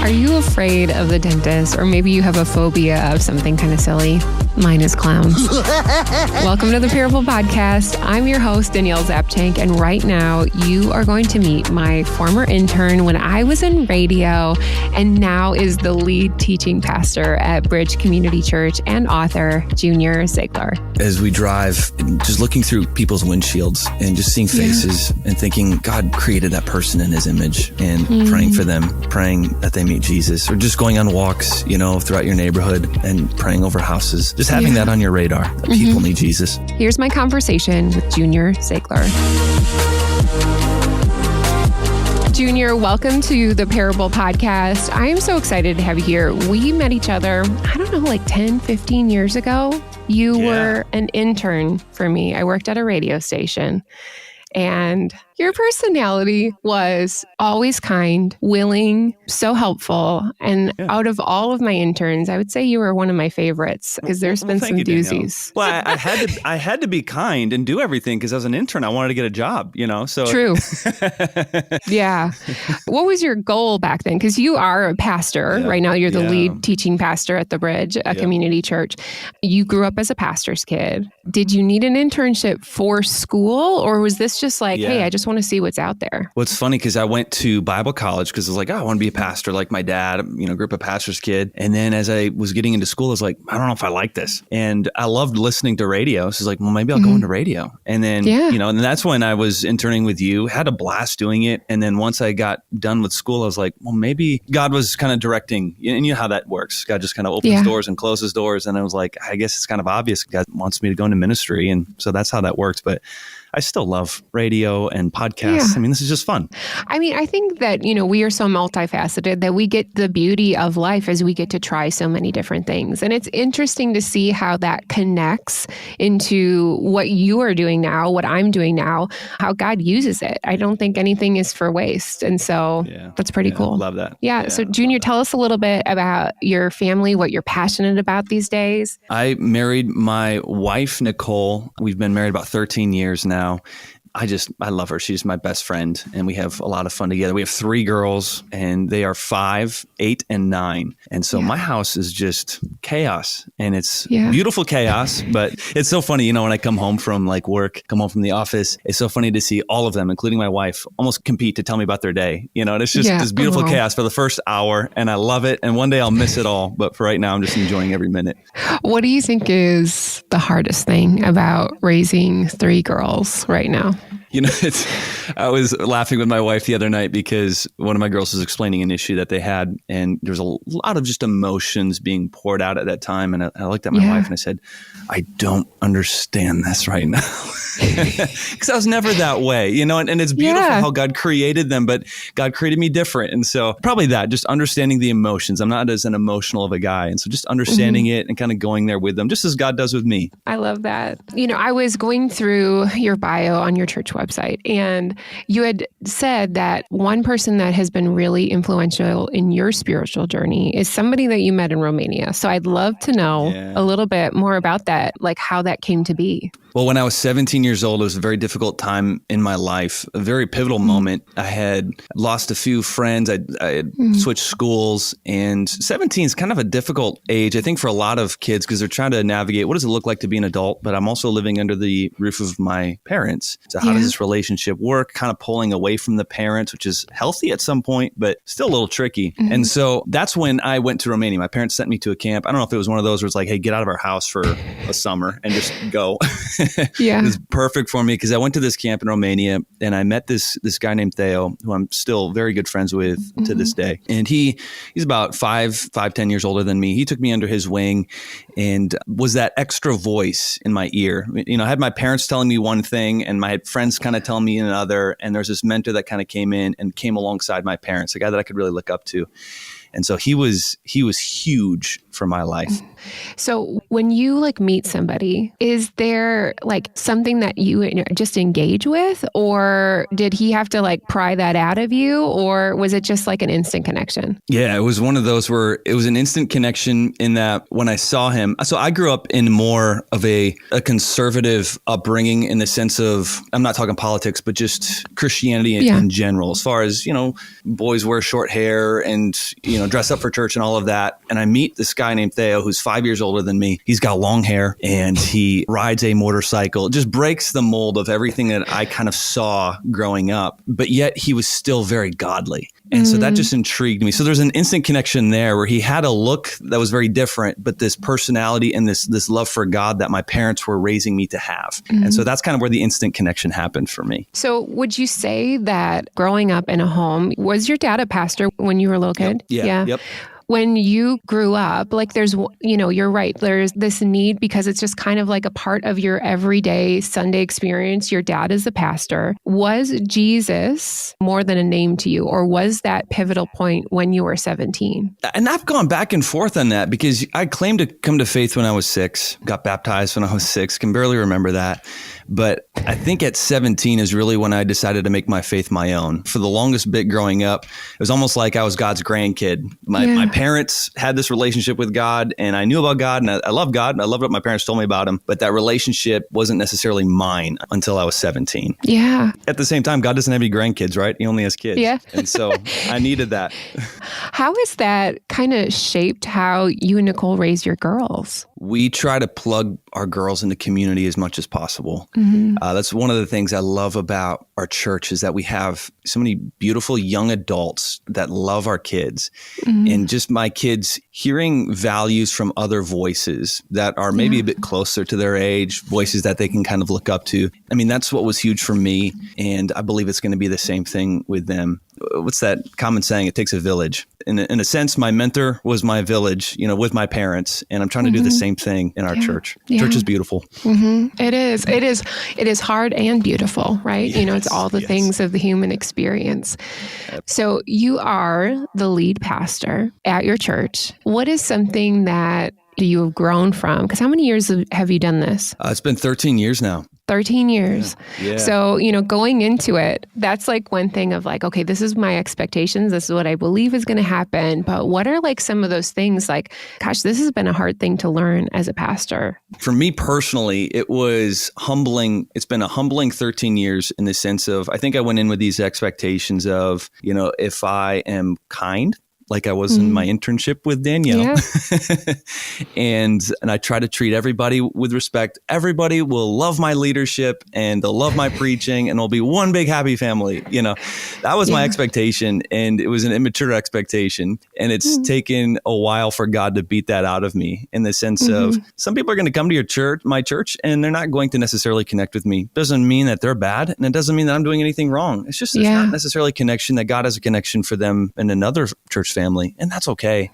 Are you afraid of the dentist, or maybe you have a phobia of something kind of silly? Mine is clowns. Welcome to the Parable Podcast. I'm your host, Danielle Zapchenk, and right now you are going to meet my former intern when I was in radio and now is the lead teaching pastor at Bridge Community Church and author, Junior Ziegler. As we drive, just looking through people's windshields and just seeing faces and thinking God created that person in his image and praying for them, praying that they meet Jesus, or just going on walks, throughout your neighborhood and praying over houses. Just having that on your radar, that people need Jesus. Here's my conversation with Junior Ziegler. Junior, welcome to the Parable Podcast. I am so excited to have you here. We met each other, 10, 15 years ago. You were an intern for me. I worked at a radio station. And your personality was always kind, willing, so helpful. And out of all of my interns, I would say you were one of my favorites because there's been some doozies. Well, I had to be kind and do everything because as an intern, I wanted to get a job, so. True. Yeah. What was your goal back then? Because you are a pastor. Right now, you're the lead teaching pastor at the Bridge, a community church. You grew up as a pastor's kid. Did you need an internship for school, or was this just like, hey, I just want to see what's out there? Well, it's funny because I went to Bible college because I was like, I want to be a pastor like my dad, grew up a pastor's kid. And then as I was getting into school, I was like, I don't know if I like this. And I loved listening to radio. So I was like, well, maybe I'll go into radio. And then, and that's when I was interning with you, had a blast doing it. And then once I got done with school, I was like, well, maybe God was kind of directing, and you know how that works. God just kind of opens doors and closes doors. And I was like, I guess it's kind of obvious God wants me to go into ministry. And so that's how that works. But I still love radio and podcasts. This is just fun. I think that, we are so multifaceted that we get the beauty of life as we get to try so many different things. And it's interesting to see how that connects into what you are doing now, what I'm doing now, how God uses it. I don't think anything is for waste. And so that's pretty cool. Love that. Yeah. So Junior, tell us a little bit about your family, what you're passionate about these days. I married my wife, Nicole. We've been married about 13 years now. I love her. She's my best friend, and we have a lot of fun together. We have 3 girls, and they are 5, 8, and 9. And so my house is just chaos, and it's beautiful chaos. But it's so funny, when I come home from work, come home from the office, it's so funny to see all of them, including my wife, almost compete to tell me about their day. And it's just this beautiful chaos for the first hour, and I love it. And one day I'll miss it all. But for right now, I'm just enjoying every minute. What do you think is the hardest thing about raising 3 girls right now? I was laughing with my wife the other night because one of my girls was explaining an issue that they had, and there was a lot of just emotions being poured out at that time. And I looked at my wife and I said, I don't understand this right now. Because I was never that way, and it's beautiful how God created them, but God created me different. And so probably that, just understanding the emotions. I'm not as an emotional of a guy. And so just understanding it and kind of going there with them, just as God does with me. I love that. I was going through your bio on your church website, and you had said that one person that has been really influential in your spiritual journey is somebody that you met in Romania. So I'd love to know a little bit more about that, like how that came to be. Well, when I was 17 years old, it was a very difficult time in my life, a very pivotal moment. I had lost a few friends. I had switched schools, and 17 is kind of a difficult age, I think, for a lot of kids because they're trying to navigate what does it look like to be an adult, but I'm also living under the roof of my parents. So how does this relationship work? Kind of pulling away from the parents, which is healthy at some point, but still a little tricky. And so that's when I went to Romania. My parents sent me to a camp. I don't know if it was one of those where it's like, hey, get out of our house for a summer and just go. It was perfect for me because I went to this camp in Romania and I met this guy named Theo, who I'm still very good friends with to this day. And he's about 10 years older than me. He took me under his wing and was that extra voice in my ear. I had my parents telling me one thing and my friends kind of telling me another. And there's this mentor that kind of came in and came alongside my parents, a guy that I could really look up to. And so he was huge for my life. So when you meet somebody, is there something that you just engage with, or did he have to pry that out of you, or was it just an instant connection? Yeah, it was one of those where it was an instant connection in that when I saw him, so I grew up in more of a conservative upbringing in the sense of, I'm not talking politics, but just Christianity in general, as far as, boys wear short hair and, dress up for church and all of that. And I meet this guy named Theo, who's 5 years older than me. He's got long hair and he rides a motorcycle. It just breaks the mold of everything that I kind of saw growing up, but yet he was still very godly. And so that just intrigued me. So there's an instant connection there where he had a look that was very different, but this personality and this love for God that my parents were raising me to have. And so that's kind of where the instant connection happened for me. So would you say that growing up in a home, was your dad a pastor when you were a little kid? Yep. Yeah. Yep. When you grew up, like there's, you're right. There's this need because it's just kind of like a part of your everyday Sunday experience. Your dad is the pastor. Was Jesus more than a name to you, or was that pivotal point when you were 17? And I've gone back and forth on that because I claimed to come to faith when I was 6, got baptized when I was 6, can barely remember that. But I think at 17 is really when I decided to make my faith my own. For the longest bit growing up, it was almost like I was God's grandkid. My parents had this relationship with God, and I knew about God, and I love God, and I loved what my parents told me about him. But that relationship wasn't necessarily mine until I was 17. Yeah. At the same time, God doesn't have any grandkids, right? He only has kids. Yeah. And so I needed that. How has that kind of shaped how you and Nicole raise your girls? We try to plug our girls into community as much as possible. That's one of the things I love about our church is that we have so many beautiful young adults that love our kids. And just my kids hearing values from other voices that are maybe a bit closer to their age, voices that they can kind of look up to. I mean, that's what was huge for me. And I believe it's going to be the same thing with them. What's that common saying? It takes a village. In a sense, my mentor was my village, with my parents. And I'm trying to do the same thing in our church. Church is beautiful. It is. It is hard and beautiful, right? Yes, it's all the things of the human experience. So you are the lead pastor at your church. What is something that you have grown from? Because how many years have you done this? It's been 13 years now. 13 years. Yeah. So, going into it, that's like one thing of like, okay, this is my expectations. This is what I believe is going to happen. But what are like some of those things like, gosh, this has been a hard thing to learn as a pastor? For me personally, it was humbling. It's been a humbling 13 years in the sense of, I think I went in with these expectations of, if I am kind, like I was in my internship with Danielle. And I try to treat everybody with respect. Everybody will love my leadership and they'll love my preaching and it'll be one big happy family. That was my expectation, and it was an immature expectation. And it's taken a while for God to beat that out of me in the sense of some people are going to come to my church, and they're not going to necessarily connect with me. Doesn't mean that they're bad, and it doesn't mean that I'm doing anything wrong. It's just, there's not necessarily a connection, that God has a connection for them in another church family, and that's okay.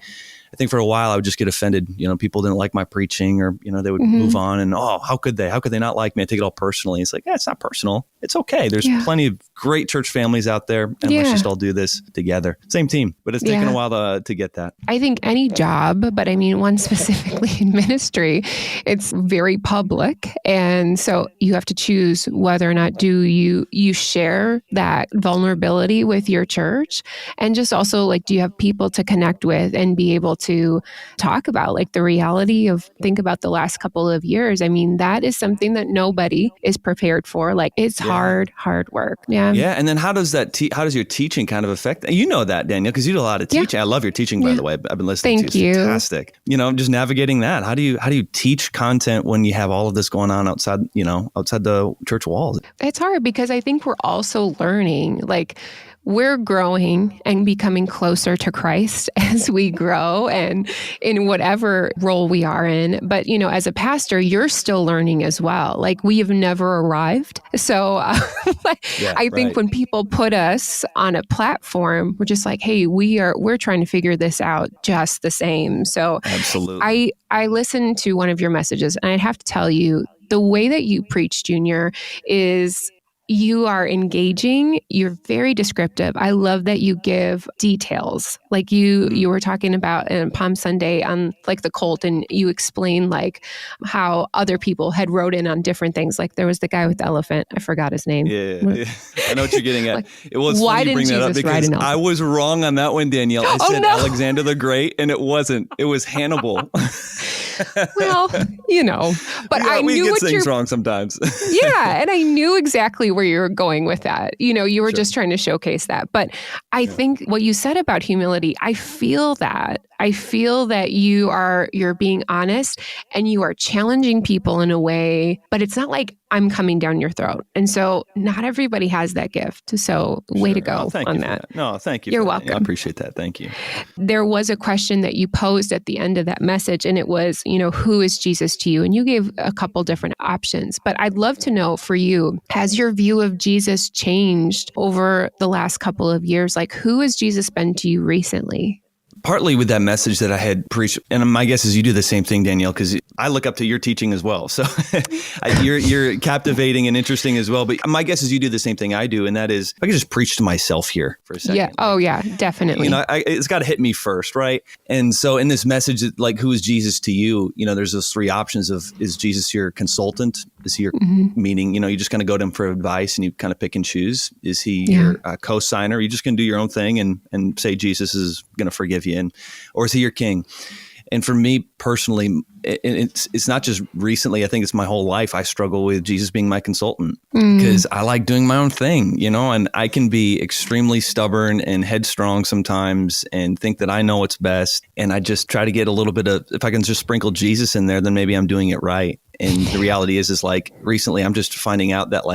I think for a while I would just get offended. People didn't like my preaching, or, they would move on and, how could they? How could they not like me? I take it all personally. It's like, it's not personal. It's okay. There's plenty of great church families out there, and let's just all do this together. Same team, but it's taken a while to get that. I think any job, but I mean, one specifically in ministry, it's very public. And so you have to choose whether or not do you share that vulnerability with your church, and just also like, do you have people to connect with and be able to talk about like the reality of, think about the last couple of years. I mean, that is something that nobody is prepared for. Like, it's hard work. Yeah. Yeah. And then how does your teaching kind of affect that? You know that, Danielle, because you do a lot of teaching. I love your teaching, by the way. I've been listening to you. It's fantastic. Just navigating that. How do you teach content when you have all of this going on outside the church walls? It's hard because I think we're also learning, like, we're growing and becoming closer to Christ as we grow and in whatever role we are in. But, as a pastor, you're still learning as well. Like, we have never arrived. So I think when people put us on a platform, we're just like, hey, we're trying to figure this out just the same. So absolutely. I listened to one of your messages, and I'd have to tell you, the way that you preach, Junior, is you are engaging. You're very descriptive. I love that you give details. Like you were talking about in Palm Sunday on like the cult, and you explained like how other people had wrote in on different things. Like there was the guy with the elephant. I forgot his name. Yeah. I know what you're getting at. Like, it was why funny you bring didn't that up Jesus because ride an elephant? I was wrong on that one, Danielle. I said Alexander the Great, and it wasn't. It was Hannibal. Well, but I we knew get what things wrong sometimes. Yeah. And I knew exactly where you were going with that. You were just trying to showcase that. But I think what you said about humility, I feel that. I feel that you're being honest and you are challenging people in a way, but it's not like I'm coming down your throat. And so not everybody has that gift. So way to go on that. No, thank you. You're welcome. I appreciate that. Thank you. There was a question that you posed at the end of that message, and it was, who is Jesus to you? And you gave a couple different options, but I'd love to know for you, has your view of Jesus changed over the last couple of years? Like, who has Jesus been to you recently? Partly with that message that I had preached, and my guess is you do the same thing, Danielle, because I look up to your teaching as well. So you're captivating and interesting as well. But my guess is you do the same thing I do, and that is I can just preach to myself here for a second. Yeah. Oh, yeah, definitely. It's got to hit me first, right? And so in this message, like, who is Jesus to you? There's those three options of, is Jesus your consultant? Is he your meaning? You're just going to go to him for advice and you kind of pick and choose. Is he your co-signer? You're just going to do your own thing and say Jesus is going to forgive you. Or is he your king? And for me personally, it's not just recently. I think it's my whole life. I struggle with Jesus being my consultant because I like doing my own thing, and I can be extremely stubborn and headstrong sometimes and think that I know what's best. And I just try to get a little bit of, if I can just sprinkle Jesus in there, then maybe I'm doing it right. And the reality is like recently I'm just finding out that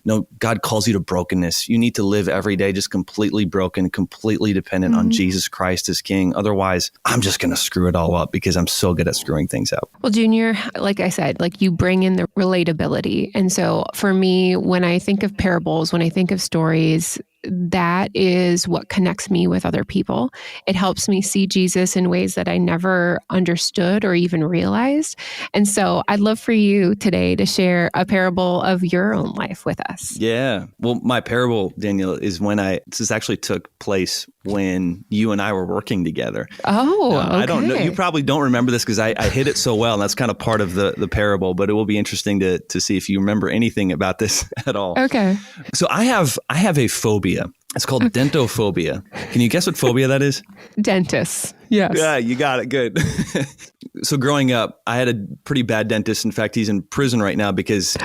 no, God calls you to brokenness. You need to live every day just completely broken, completely dependent on Jesus Christ as King. Otherwise, I'm just going to screw it all up because I'm so good at screwing things up. Well, Junior, like I said, you bring in the relatability. And so for me, when I think of parables, when I think of stories, that is what connects me with other people. It helps me see Jesus in ways that I never understood or even realized. And so I'd love for you today to share a parable of your own life with us. Yeah. Well, my parable, Danielle, is this actually took place when you and I were working together. Oh, okay. I don't know. You probably don't remember this because I hit it so well. And that's kind of part of the parable, but it will be interesting to see if you remember anything about this at all. Okay. So I have a phobia. It's called dentophobia. Can you guess what phobia that is? Dentists. Yes. Yeah, you got it. Good. So growing up, I had a pretty bad dentist. In fact, he's in prison right now because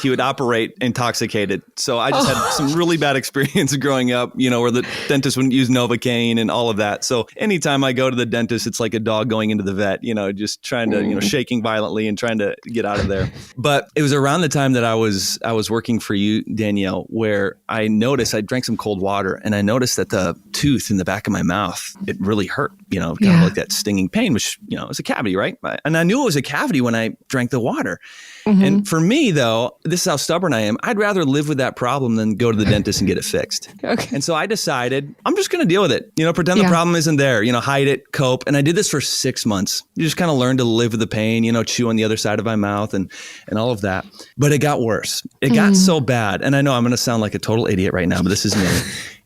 he would operate intoxicated. So I just had some really bad experience growing up, where the dentist wouldn't use Novocaine and all of that. So anytime I go to the dentist, it's like a dog going into the vet, just trying to, shaking violently and trying to get out of there. But it was around the time that I was working for you, Danielle, where I noticed I drank some cold water and I noticed that the tooth in the back of my mouth, it really hurt, kind of like that stinging pain, which, is a cavity, right? And I knew it was a cavity when I drank the water. And for me, though, this is how stubborn I am. I'd rather live with that problem than go to the dentist and get it fixed. Okay. And so I decided I'm just going to deal with it. Pretend the problem isn't there, hide it, cope. And I did this for 6 months. You just kind of learn to live with the pain, chew on the other side of my mouth and all of that. But it got worse. It got so bad. And I know I'm going to sound like a total idiot right now, but this is me.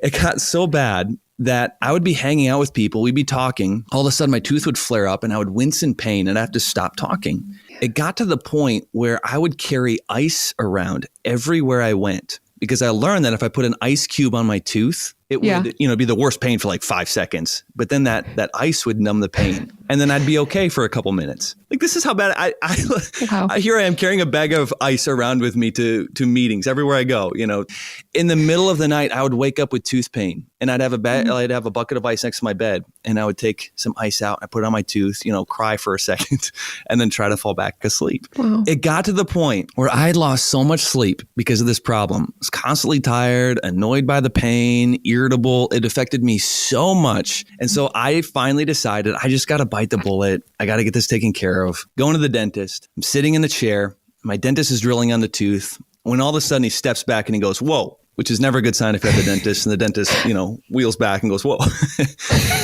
It got so bad that I would be hanging out with people. We'd be talking. All of a sudden, my tooth would flare up and I would wince in pain and I have to stop talking. It got to the point where I would carry ice around everywhere I went because I learned that if I put an ice cube on my tooth, it would, be the worst pain for like 5 seconds. But then that ice would numb the pain. And then I'd be okay for a couple minutes. Like, this is how bad here I am carrying a bag of ice around with me to meetings everywhere I go. In the middle of the night, I would wake up with tooth pain and I'd have a bucket of ice next to my bed and I would take some ice out. I put it on my tooth, cry for a second and then try to fall back asleep. Wow. It got to the point where I had lost so much sleep because of this problem. I was constantly tired, annoyed by the pain, irritable. It affected me so much. And so I finally decided I just got to bite the bullet. I got to get this taken care of. Going to the dentist. I'm sitting in the chair. My dentist is drilling on the tooth. When all of a sudden he steps back and he goes, whoa, which is never a good sign if you have the dentist. And the dentist, wheels back and goes, whoa.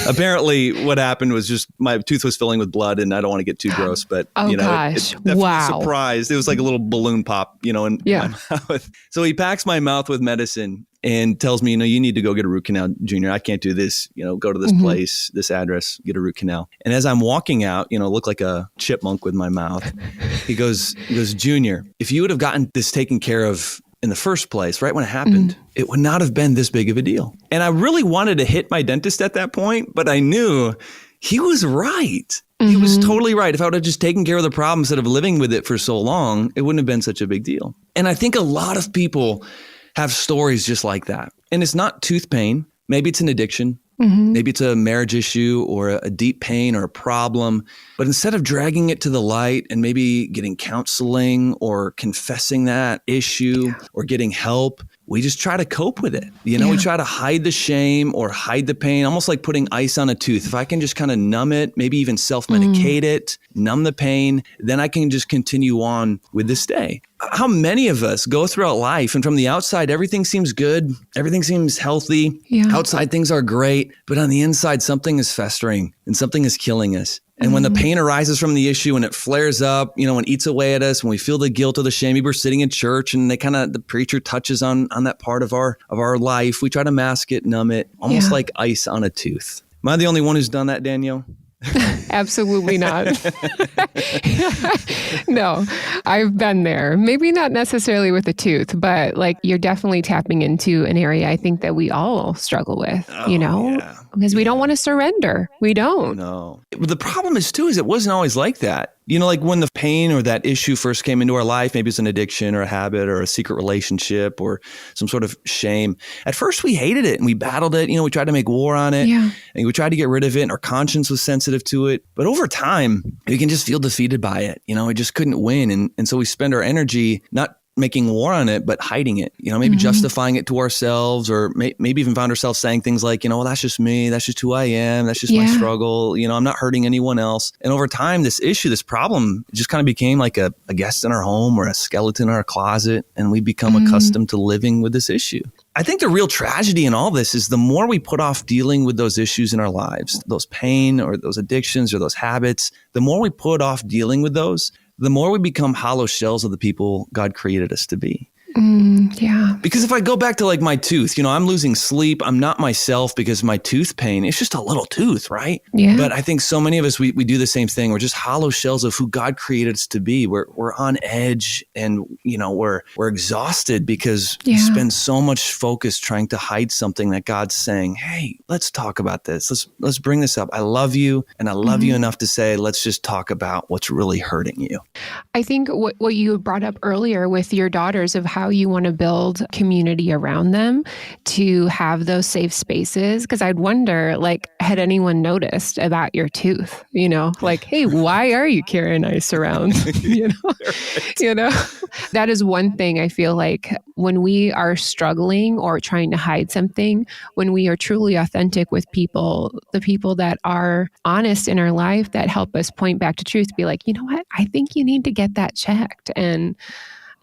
Apparently what happened was just my tooth was filling with blood and I don't want to get too gross, but it definitely surprised. It was like a little balloon pop, in my mouth. So he packs my mouth with medicine and tells me, you need to go get a root canal, Junior. I can't do this. Go to this place, this address, get a root canal. And as I'm walking out, look like a chipmunk with my mouth. He goes, Junior, if you would have gotten this taken care of in the first place, right when it happened, it would not have been this big of a deal. And I really wanted to hit my dentist at that point, but I knew he was right. He was totally right. If I would have just taken care of the problem instead of living with it for so long, it wouldn't have been such a big deal. And I think a lot of people have stories just like that. And it's not tooth pain. Maybe it's an addiction. Maybe it's a marriage issue or a deep pain or a problem. But instead of dragging it to the light and maybe getting counseling or confessing that issue or getting help, we just try to cope with it. We try to hide the shame or hide the pain, almost like putting ice on a tooth. If I can just kind of numb it, maybe even self-medicate it, numb the pain, then I can just continue on with this day. How many of us go throughout life and from the outside, everything seems good. Everything seems healthy. Outside things are great, but on the inside, something is festering and something is killing us. And when the pain arises from the issue and it flares up, when it eats away at us, when we feel the guilt or the shame, maybe we're sitting in church and the preacher touches on that part of our life. We try to mask it, numb it, almost like ice on a tooth. Am I the only one who's done that, Danielle? Absolutely not. No, I've been there. Maybe not necessarily with a tooth, but like you're definitely tapping into an area I think that we all struggle with, because we don't want to surrender. We don't. No. The problem is it wasn't always like that. Like when the pain or that issue first came into our life, maybe it's an addiction or a habit or a secret relationship or some sort of shame. At first, we hated it and we battled it. We tried to make war on it and we tried to get rid of it. And our conscience was sensitive to it. But over time, we can just feel defeated by it. We just couldn't win. And so we spend our energy not making war on it, but hiding it, maybe justifying it to ourselves, or maybe even found ourselves saying things like, well, that's just me. That's just who I am. That's just my struggle. I'm not hurting anyone else. And over time, this issue, this problem just kind of became like a guest in our home or a skeleton in our closet. And we become accustomed to living with this issue. I think the real tragedy in all this is the more we put off dealing with those issues in our lives, those pain or those addictions or those habits, the more we put off dealing with those, the more we become hollow shells of the people God created us to be. Because if I go back to like my tooth, I'm losing sleep. I'm not myself because my tooth pain, it's just a little tooth, right? Yeah. But I think so many of us, we do the same thing. We're just hollow shells of who God created us to be. We're on edge and, we're exhausted because we spend so much focus trying to hide something that God's saying, hey, let's talk about this. Let's bring this up. I love you. And I love you enough to say, let's just talk about what's really hurting you. I think what you brought up earlier with your daughters of how you want to build community around them to have those safe spaces. Because I'd wonder, like, had anyone noticed about your tooth? Like, hey, why are you carrying ice around? That is one thing I feel like when we are struggling or trying to hide something, when we are truly authentic with people, the people that are honest in our life that help us point back to truth, be like, you know what? I think you need to get that checked. And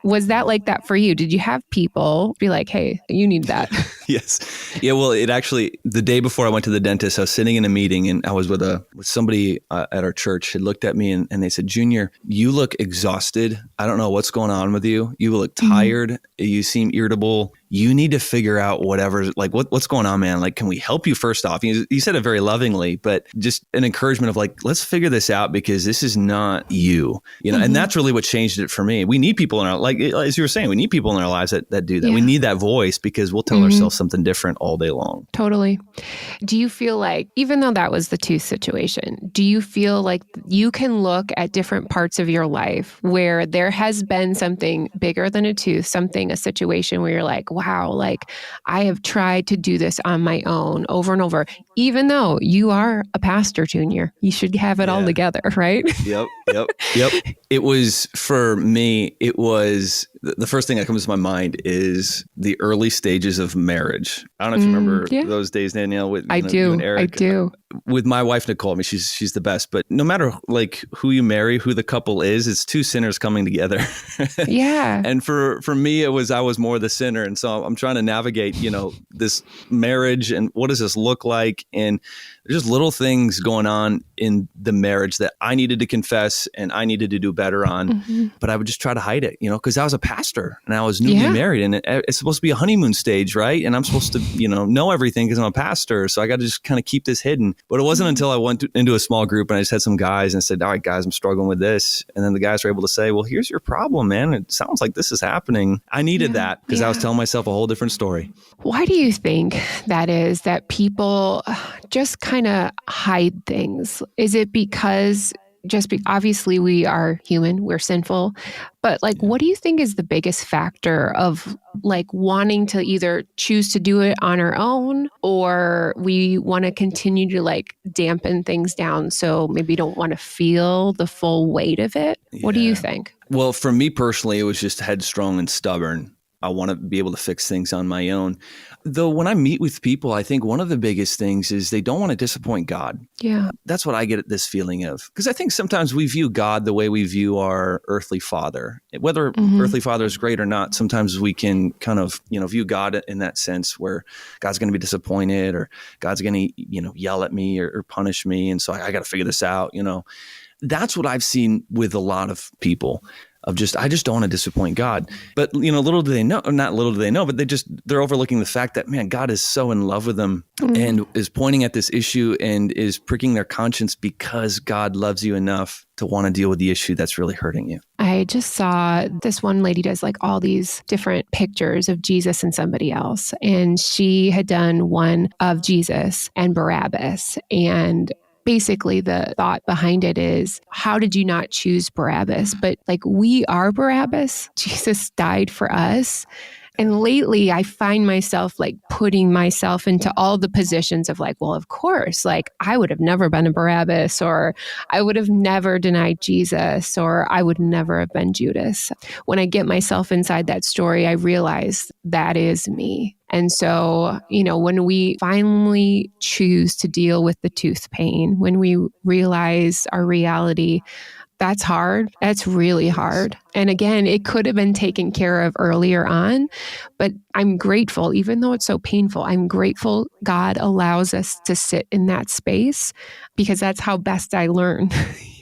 was that like that for you? Did you have people be like, hey, you need that? Yes. Yeah. Well, it actually, the day before I went to the dentist, I was sitting in a meeting and I was with somebody at our church had looked at me and they said, Junior, you look exhausted. I don't know what's going on with you. You look tired. You seem irritable. You need to figure out what's going on, man. Like, can we help you first off? You said it very lovingly, but just an encouragement of like, let's figure this out because this is not you, and that's really what changed it for me. We need people in our, like, as you were saying, we need people in our lives that do that. We need that voice because we'll tell ourselves something different all day long. Totally. Do you feel like, even though that was the tooth situation, do you feel like you can look at different parts of your life where there has been something bigger than a tooth, a situation where you're like, wow, like I have tried to do this on my own over and over, even though you are a pastor, Junior, you should have it all together, right? Yep. It was, for me, the first thing that comes to my mind is the early stages of marriage. I don't know if you remember those days, Danielle, with you and Eric. I do. With my wife, Nicole, I mean, she's the best, but no matter like who you marry, who the couple is, it's two sinners coming together. Yeah. And for me, I was more the sinner. And so I'm trying to navigate, this marriage and what does this look like? And there's just little things going on in the marriage that I needed to confess and I needed to do better on, but I would just try to hide it, because I was a pastor pastor and I was newly married, and it's supposed to be a honeymoon stage, right? And I'm supposed to, know everything because I'm a pastor. So I got to just kind of keep this hidden. But it wasn't until I went into a small group and I just had some guys and said, all right, guys, I'm struggling with this. And then the guys were able to say, well, here's your problem, man. It sounds like this is happening. I needed that because I was telling myself a whole different story. Why do you think that is, that people just kind of hide things? Is it because obviously we are human, we're sinful, but like, what do you think is the biggest factor of like wanting to either choose to do it on our own, or we want to continue to like dampen things down so maybe don't want to feel the full weight of it? What do you think? Well, for me personally, it was just headstrong and stubborn. I want to be able to fix things on my own. Though when I meet with people, I think one of the biggest things is they don't want to disappoint God. Yeah. That's what I get this feeling of. Because I think sometimes we view God the way we view our earthly father. Whether earthly father is great or not, sometimes we can kind of, view God in that sense where God's going to be disappointed, or God's going to, yell at me or punish me. And so I got to figure this out, That's what I've seen with a lot of people. I just don't want to disappoint God. But, little do they know, or not little do they know, but they're overlooking the fact that, man, God is so in love with them and is pointing at this issue and is pricking their conscience because God loves you enough to want to deal with the issue that's really hurting you. I just saw this one lady does like all these different pictures of Jesus and somebody else. And she had done one of Jesus and Barabbas. And basically, the thought behind it is, how did you not choose Barabbas? But like, we are Barabbas. Jesus died for us. And lately, I find myself like putting myself into all the positions of like, well, of course, like I would have never been a Barabbas, or I would have never denied Jesus, or I would never have been Judas. When I get myself inside that story, I realize that is me. And so, when we finally choose to deal with the tooth pain, when we realize our reality, that's hard. That's really hard. And again, it could have been taken care of earlier on, but I'm grateful, even though it's so painful, I'm grateful God allows us to sit in that space, because that's how best I learn.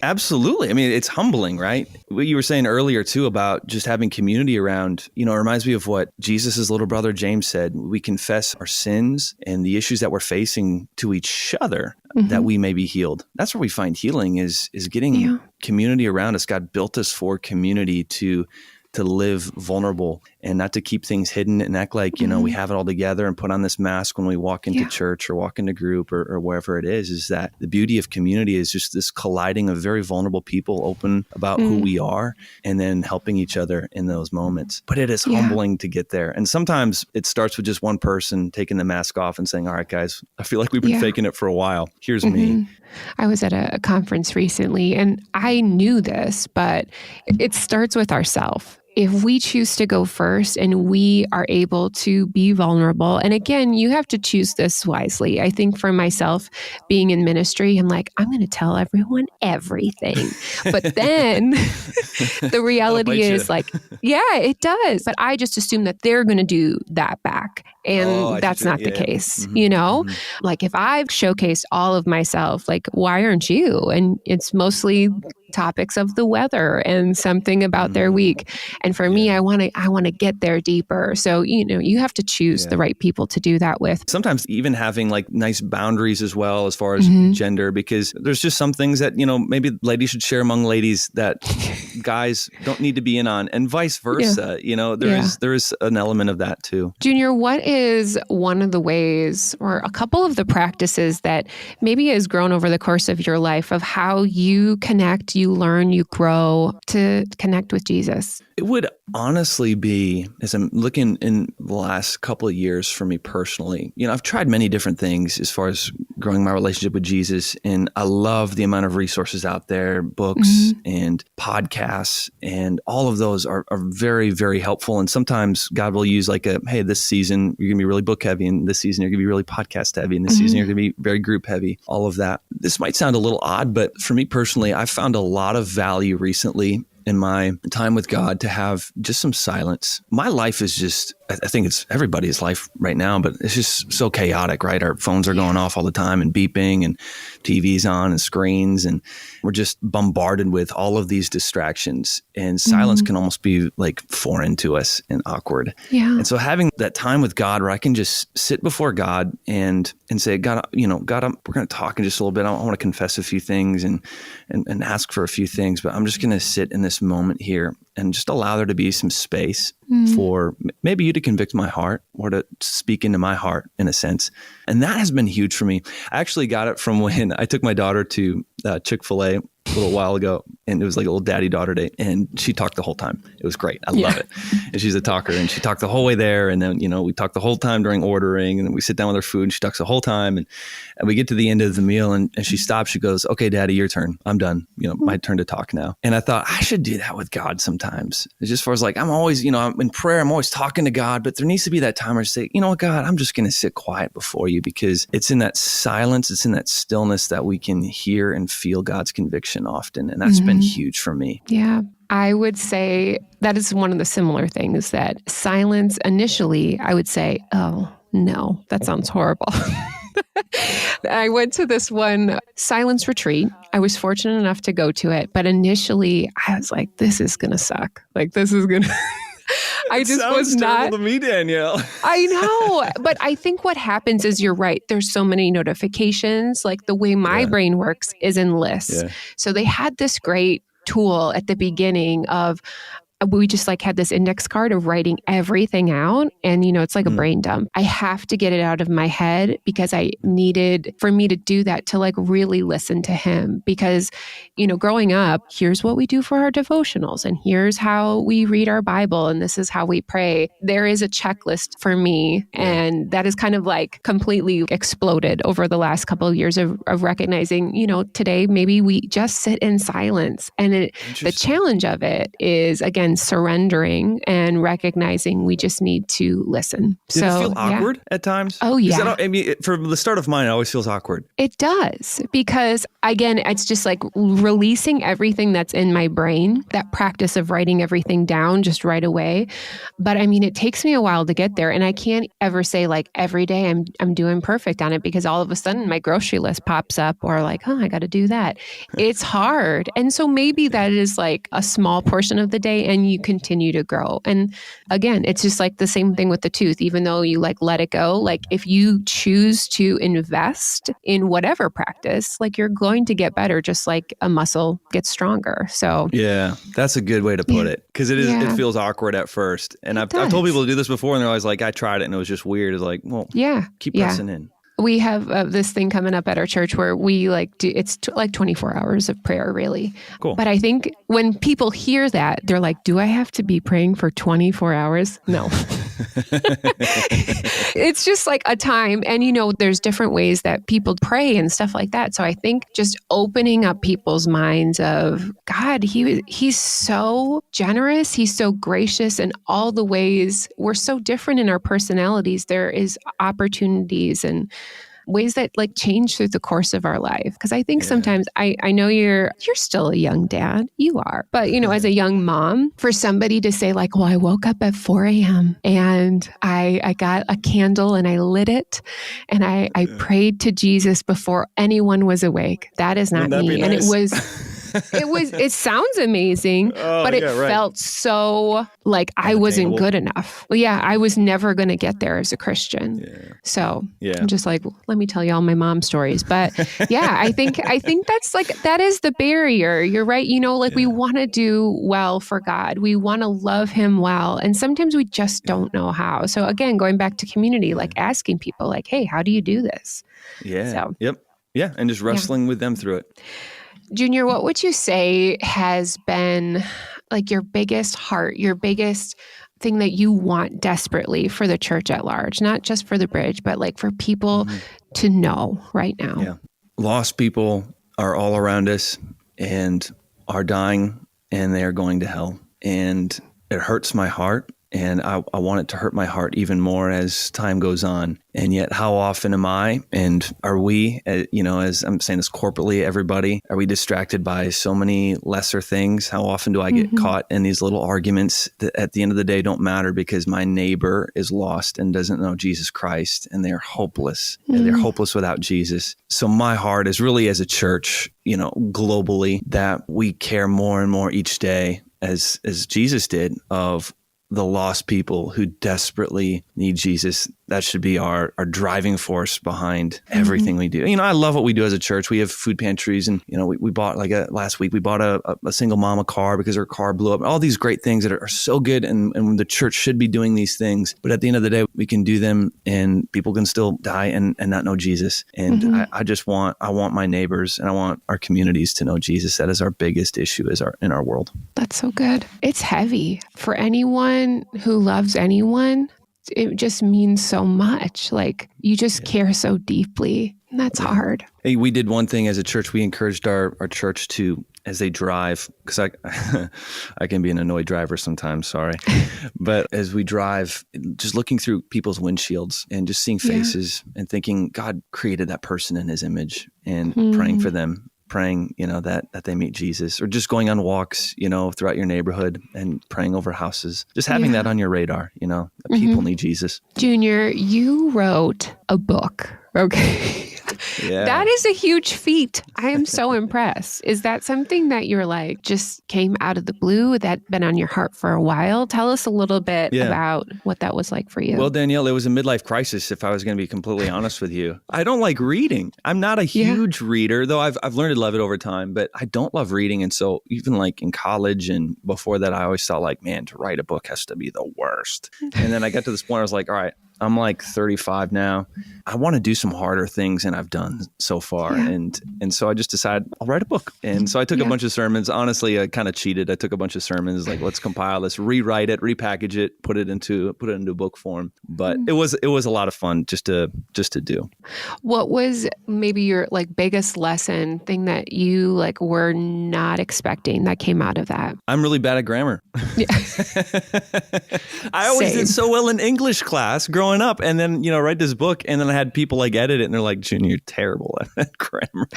Absolutely. I mean, it's humbling, right? What you were saying earlier too about just having community around, it reminds me of what Jesus' little brother James said. We confess our sins and the issues that we're facing to each other that we may be healed. That's where we find healing is getting community around us. God built us for community to live vulnerable and not to keep things hidden and act like, we have it all together and put on this mask when we walk into church or walk into group or wherever it is that the beauty of community is just this colliding of very vulnerable people, open about who we are, and then helping each other in those moments. But it is humbling to get there. And sometimes it starts with just one person taking the mask off and saying, all right, guys, I feel like we've been faking it for a while. Here's me. I was at a conference recently, and I knew this, but it starts with ourselves. If we choose to go first and we are able to be vulnerable, and again, you have to choose this wisely. I think for myself, being in ministry, I'm like, I'm going to tell everyone everything. But then the reality is like, it does. But I just assume that they're going to do that back. And that's not the case, Like if I've showcased all of myself, like, why aren't you? And it's mostly topics of the weather and something about their week. And for me, I want to get there deeper. So, you have to choose the right people to do that with. Sometimes even having like nice boundaries as well, as far as gender, because there's just some things that, maybe ladies should share among ladies that guys don't need to be in on, and vice versa. There is an element of that too. Junior, what is one of the ways or a couple of the practices that maybe has grown over the course of your life of how you connect, you learn, you grow to connect with Jesus? It would honestly be, as I'm looking in the last couple of years for me personally, I've tried many different things as far as growing my relationship with Jesus. And I love the amount of resources out there, books and podcasts, and all of those are very, very helpful. And sometimes God will use like hey, this season you're going to be really book heavy, and this season you're going to be really podcast heavy, and this season you're going to be very group heavy, all of that. This might sound a little odd, but for me personally, I've found a lot of value recently in my time with God to have just some silence. My life is just I think it's everybody's life right now, but it's just so chaotic, right? Our phones are going off all the time and beeping, and TV's on and screens, and we're just bombarded with all of these distractions, and silence can almost be like foreign to us and awkward. Yeah. And so having that time with God where I can just sit before God and say, God, God, we're going to talk in just a little bit. I want to confess a few things and ask for a few things, but I'm just going to sit in this moment here and just allow there to be some space for maybe you to convict my heart or to speak into my heart in a sense. And that has been huge for me. I actually got it from when I took my daughter to Chick-fil-A a little while ago, and it was like a little daddy-daughter date, and she talked the whole time. It was great. I love it. And she's a talker, and she talked the whole way there, and then, we talked the whole time during ordering, and then we sit down with her food, and she talks the whole time, and we get to the end of the meal, and she stops. She goes, "Okay, Daddy, your turn. I'm done. My turn to talk now." And I thought I should do that with God sometimes. It's just as like I'm always, I'm in prayer, I'm always talking to God, but there needs to be that time where I say, "You know what, God, I'm just going to sit quiet before you," because it's in that silence, it's in that stillness that we can hear and feel God's conviction often. And that's been huge for me. Yeah. I would say that is one of the similar things, that silence initially, I would say, oh, no, that sounds horrible. I went to this one silence retreat. I was fortunate enough to go to it. But initially, I was like, this is going to suck. Like, this is going to... I just was not to me, Danielle. I know. But I think what happens is, you're right. There's so many notifications. Like, the way my brain works is in lists. Yeah. So they had this great tool at the beginning of, we just had this index card of writing everything out. And, it's like a brain dump. I have to get it out of my head because I needed for me to do that, to really listen to him. Because, growing up, here's what we do for our devotionals, and here's how we read our Bible, and this is how we pray. There is a checklist for me. And that is kind of completely exploded over the last couple of years of recognizing, today, maybe we just sit in silence. And the challenge of it is, again, surrendering and recognizing we just need to listen. Did it feel awkward at times? Oh, yeah. From the start of mine, it always feels awkward. It does. Because again, it's just releasing everything that's in my brain, that practice of writing everything down just right away. But it takes me a while to get there. And I can't ever say every day I'm doing perfect on it, because all of a sudden my grocery list pops up, or I got to do that. It's hard. And so maybe that is a small portion of the day, and you continue to grow. And again, it's just the same thing with the tooth. Even though you let it go, if you choose to invest in whatever practice, you're going to get better, just like a muscle gets stronger. So yeah, that's a good way to put it, because it feels awkward at first. And I've told people to do this before, and they're always I tried it and it was just weird. It's keep pressing in. We have this thing coming up at our church where we it's 24 hours of prayer, really. Cool. But I think when people hear that, they're like, do I have to be praying for 24 hours? No. It's just a time. And, there's different ways that people pray and stuff like that. So I think just opening up people's minds of God, he's so generous. He's so gracious in all the ways. We're so different in our personalities. There is opportunities and ways that change through the course of our life. Because I think sometimes I know you're still a young dad. You are. But, as a young mom, for somebody to say well, I woke up at 4 a.m. and I got a candle and I lit it and I prayed to Jesus before anyone was awake. That is not me. Nice? And it sounds amazing, but it felt so I wasn't good enough. Well, I was never going to get there as a Christian. Yeah. So I'm just let me tell you all my mom stories. But I think that's that is the barrier. You're right. We want to do well for God. We want to love him well. And sometimes we just don't know how. So again, going back to community, asking people hey, how do you do this? Yeah. So, yep. Yeah. And just wrestling with them through it. Junior, what would you say has been your biggest your biggest thing that you want desperately for the church at large, not just for the Bridge, but for people to know right now? Yeah. Lost people are all around us and are dying, and they are going to hell. And it hurts my heart. And I want it to hurt my heart even more as time goes on. And yet how often am I, and are we, as I'm saying this corporately, everybody, are we distracted by so many lesser things? How often do I get caught in these little arguments that at the end of the day don't matter because my neighbor is lost and doesn't know Jesus Christ, and they're hopeless. And they're hopeless without Jesus. So my heart is really, as a church, globally, that we care more and more each day, as Jesus did, of the lost people who desperately need Jesus. That should be our driving force behind everything we do. I love what we do as a church. We have food pantries, and we bought last week we bought a single mom a car because her car blew up. All these great things that are so good, and the church should be doing these things. But at the end of the day, we can do them, and people can still die and not know Jesus. And I want my neighbors and I want our communities to know Jesus. That is our biggest issue in our world. That's so good. It's heavy for anyone who loves anyone. It just means so much. Like, you just care so deeply. And that's hard. Hey, we did one thing as a church. We encouraged our church to, as they drive, because I can be an annoyed driver sometimes, sorry. But as we drive, just looking through people's windshields and just seeing faces and thinking God created that person in his image, and praying for them. Praying, that they meet Jesus, or just going on walks, throughout your neighborhood and praying over houses, just having that on your radar, that people need Jesus. Junior, you wrote a book, okay? Yeah. That is a huge feat. I am so impressed. Is that something that you're like, just came out of the blue, that been on your heart for a while? Tell us a little bit about what that was like for you. Well, Danielle, it was a midlife crisis, if I was going to be completely honest with you. I don't like reading. I'm not a huge reader, though I've learned to love it over time, but I don't love reading. And so even like in college and before that, I always thought like, man, to write a book has to be the worst. And then I got to this point where I was like, all right, I'm like 35 now. I want to do some harder things than I've done so far. Yeah. And so I just decided I'll write a book. And so I took a bunch of sermons. Honestly, I kind of cheated. I took a bunch of sermons, like, let's compile this, rewrite it, repackage it, put it into book form. But it was a lot of fun just to do. What was maybe your like biggest lesson, thing that you like were not expecting that came out of that? I'm really bad at grammar. Yeah. I always did so well in English class growing up, and then write this book, and then I had people like edit it, and they're like, "Junior, you're terrible at grammar."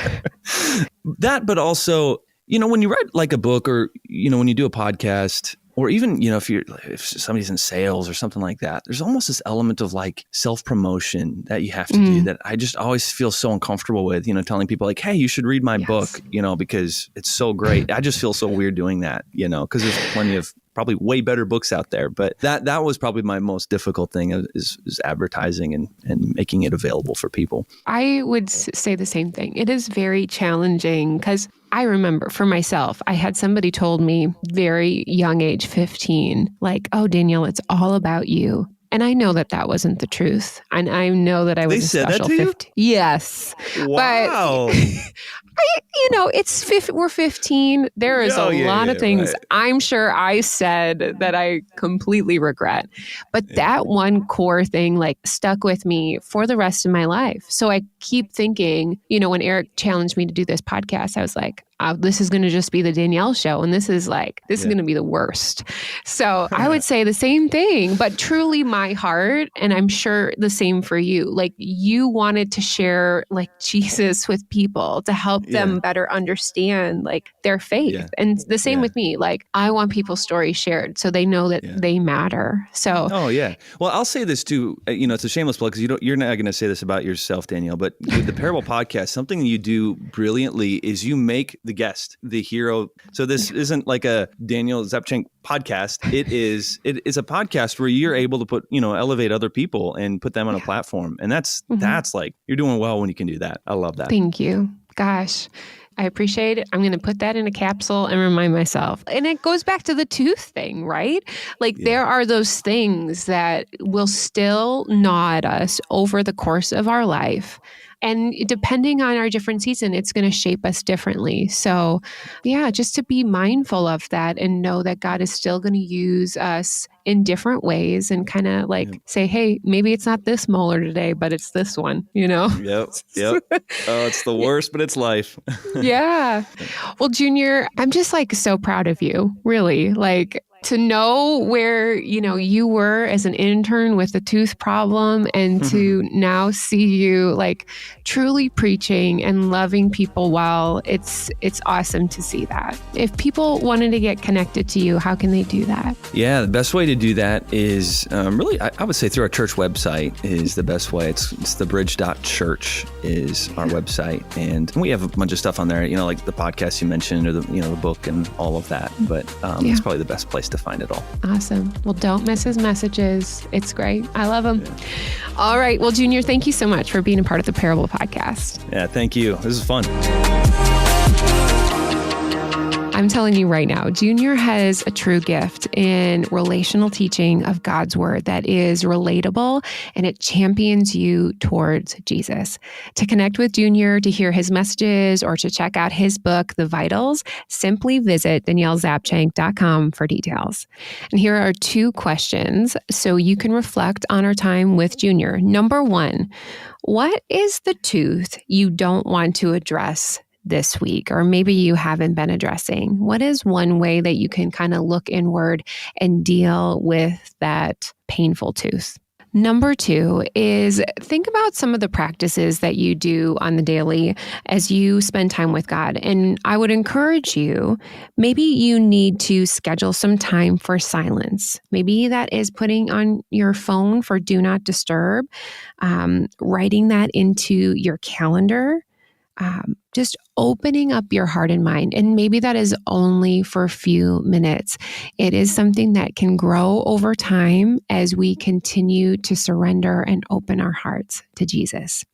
That, but also, when you write like a book, or when you do a podcast, or even if somebody's in sales or something like that, there's almost this element of like self-promotion that you have to do that I just always feel so uncomfortable with. Telling people like, "Hey, you should read my book," because it's so great. I just feel so weird doing that, because there's plenty of probably way better books out there. But that was probably my most difficult thing is advertising and making it available for people. I would say the same thing. It is very challenging because I remember for myself, I had somebody told me very young age, 15, like, "Oh, Danielle, it's all about you." And I know that wasn't the truth. And I know that I was a special 15. Yes. Wow. But we're 15. There is a lot of things I'm sure I said that I completely regret. But that one core thing like stuck with me for the rest of my life. So I keep thinking, when Eric challenged me to do this podcast, I was like, this is going to just be the Danielle show. And this is going to be the worst. So I would say the same thing, but truly my heart, and I'm sure the same for you, like you wanted to share like Jesus with people to help them better understand like their faith. Yeah. And the same with me, like I want people's stories shared so they know that they matter. So. Oh yeah. Well, I'll say this too, it's a shameless plug because you're not going to say this about yourself, Danielle, but with the Parable Podcast, something you do brilliantly is you make the guest the hero. So this isn't like a Danielle Zapchenk podcast. It is a podcast where you're able to put, elevate other people and put them on a platform. And that's like, you're doing well when you can do that. I love that. Thank you. Gosh, I appreciate it. I'm going to put that in a capsule and remind myself. And it goes back to the tooth thing, right? Like there are those things that will still gnaw at us over the course of our life. And depending on our different season, it's going to shape us differently. So just to be mindful of that and know that God is still going to use us in different ways and kind of say, hey, maybe it's not this molar today, but it's this one, Yep. Oh, it's the worst, but it's life. Yeah. Well, Junior, I'm just so proud of you, really. to know where, you were as an intern with a tooth problem and to now see you like truly preaching and loving people well, it's awesome to see that. If people wanted to get connected to you, how can they do that? Yeah, the best way to do that is really, I would say through our church website is the best way. It's thebridge.church is our website. And we have a bunch of stuff on there, like the podcast you mentioned or the book and all of that. But it's probably the best place to find it all. Awesome. Well, don't miss his messages. It's great. I love them. Yeah. All right. Well, Junior, thank you so much for being a part of the Parable Podcast. Yeah, thank you. This is fun. I'm telling you right now, Junior has a true gift in relational teaching of God's word that is relatable and it champions you towards Jesus. To connect with Junior, to hear his messages, or to check out his book, The Vitals, simply visit DanielleZapchenk.com for details. And here are 2 questions so you can reflect on our time with Junior. Number 1, what is the tooth you don't want to address this week, or maybe you haven't been addressing? What is one way that you can kind of look inward and deal with that painful tooth? Number 2 is think about some of the practices that you do on the daily as you spend time with God. And I would encourage you, maybe you need to schedule some time for silence. Maybe that is putting on your phone for do not disturb, writing that into your calendar, just opening up your heart and mind. And maybe that is only for a few minutes. It is something that can grow over time as we continue to surrender and open our hearts to Jesus.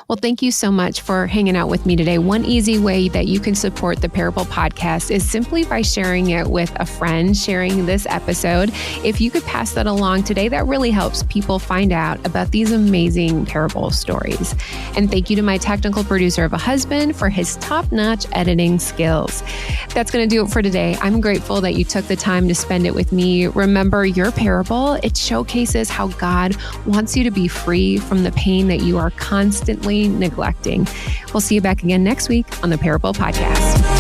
Well, thank you so much for hanging out with me today. One easy way that you can support the Parable Podcast is simply by sharing it with a friend, sharing this episode. If you could pass that along today, that really helps people find out about these amazing parable stories. And thank you to my technical producer of a husband for his top-notch editing skills. That's going to do it for today. I'm grateful that you took the time to spend it with me. Remember, your parable, it showcases how God wants you to be free from the pain that you are constantly neglecting. We'll see you back again next week on the Parable Podcast.